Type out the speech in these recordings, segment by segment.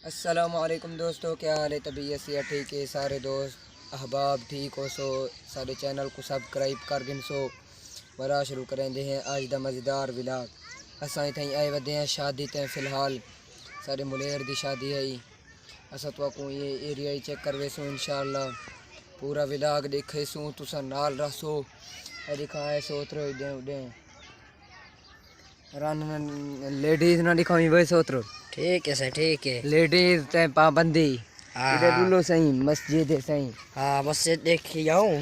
अस्सलामुअलैकुम दोस्तों, क्या हाल है? तबीयत से ठीक है? सारे दोस्त अहबाब ठीक हो सो सारे चैनल को सब्सक्राइब कर गिन सो बरा शुरू करेंगे हैं आज दा मज़ेदार विलाग। असा इतें आए वधे हैं शादी ते फ़िलहाल सारे मुलेर दी शादी है। असा तो ये एरिया चेक करवे सो इंशाअल्लाह पूरा विलाग देखे सो तुसा नाल रसो दिखाए सो उतरो दे रन लेडीज ना दिखाई वैसे उतरो। ठीक है सर, ठीक है। लेडीज ते पाबंदी हाँ इधर हाँ डुलो सही मस्जिद है सही। हाँ, मस्जिद देख के जाऊँ।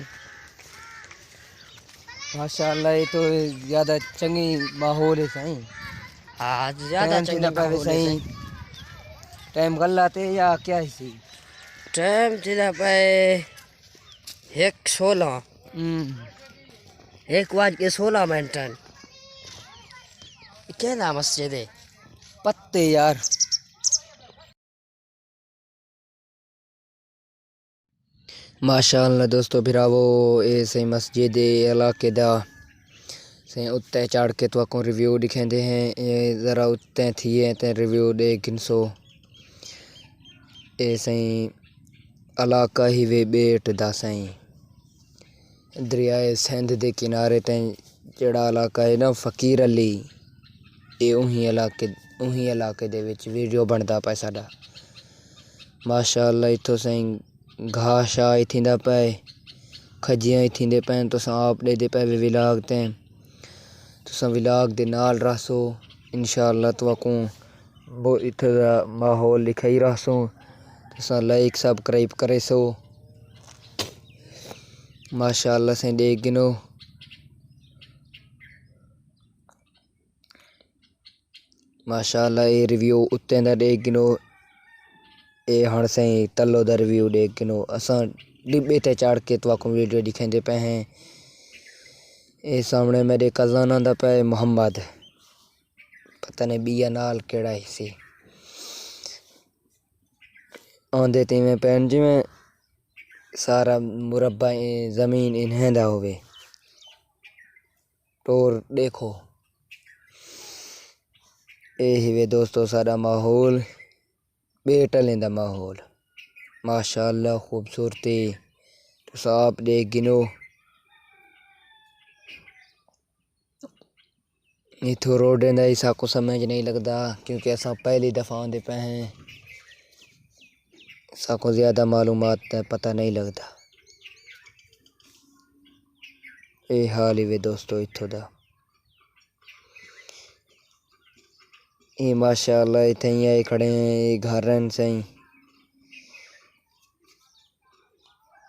माशाअल्लाह ये तो ज़्यादा चंगी माहौल है सही। हाँ, ज़्यादा टाइम चंगी सीधा पे माहौल है सही सही। टाइम गलाते या क्या है सी टाइम सीधा पे 1:16 1:16 क्या ना मस्जिद है। पत्ते यार। माशाअल्लाह दोस्तों भिरावो ये सही मस्जिद इलाके दा सही उत्ते चढ़ के तो आपको रिव्यू दिखेंदे हैं। ये ज़रा उत्ते थी ते रिव्यू दे गिनसो। ये सही इलाका ही वे बेट दा सही दरियाए सिंध दे किनारे ते जड़ा इलाका है ना फ़कीर अली ये उही इलाके दे विच वीडियो बनता पाए साडा। माशाअल्लाह इत्थों सही घाह शाह थींदा पे खजियां थींदे पे तुसां आप दे पे विलाग ते तुसां विलाग दे नाल रसो इंशाअल्लाह तुआको वो इत्थे दा माहौल दिखाई रसो तुसां लाइक सब्सक्राइब करे सो। माशाअल्लाह से देख गिनो माशाअल्लाह ये रिव्यू उत्ते दा देख गिनो। ये हण सही तलो दा रिव्यू देख गिनो। असां डिब्बे ते चढ़ के तो आपको वीडियो दिखाते पे हैं। ये सामने मेरे कज़न आंदा पे मोहम्मद पता नहीं बिया नाल केड़ा ही सी आंदे तीवें पैन जिवें सारा मुरब्बा ज़मीन इन्हें दा होवे। और देखो ये ही वे दोस्तों सारा माहौल बेटलें दा माहौल माशाअल्लाह खूबसूरती तो आप देख गिनो। इथों रोडें दा ही साको समझ नहीं लगता क्योंकि असा पहली दफ़ा आंदे पे हैं। साको ज़्यादा मालूमात पता नहीं लगता। ये हाल ही वे दोस्तों इथों दा। ये माशाअल्लाह इतने ही आए खड़े हैं। ये घर हैं सही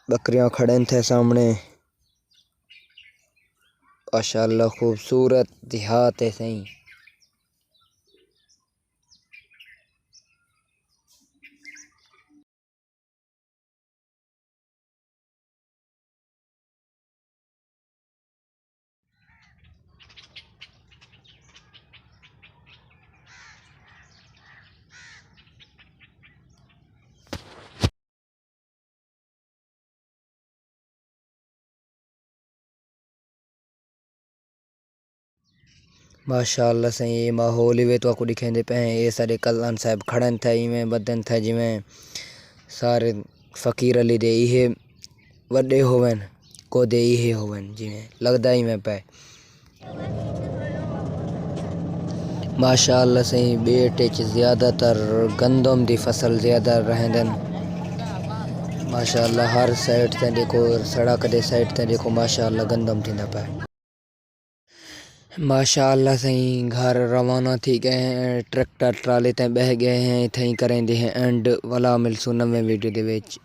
बकरियां खड़े थे सामने माशाअल्लाह खूबसूरत देहात है सही। माशाअल्लाह से ये माहौल ही वे तो आपको दिखेंदे पे हैं। ये सारे कज़न साहब खड़न थे इवें बदन थे जिवें सारे फ़कीर अली दे इहे वड्डे होवन को दे इहे होवन जिवें लगदा इवें पे। माशाअल्लाह से बेटे च ज़्यादातर गंदम दी फसल ज़्यादा रहंदन। माशाअल्लाह हर साइड ते देखो सड़क दे साइड ते देखो माशाअल्लाह गंदम थींदा पे। माशाअल्लाह सही घर रवाना थी गए हैं। ट्रैक्टर ट्राले ते बह गए हैं। इतें ही करेंदे हैं एंड वाला मिलसू नवे वीडियो दे विच।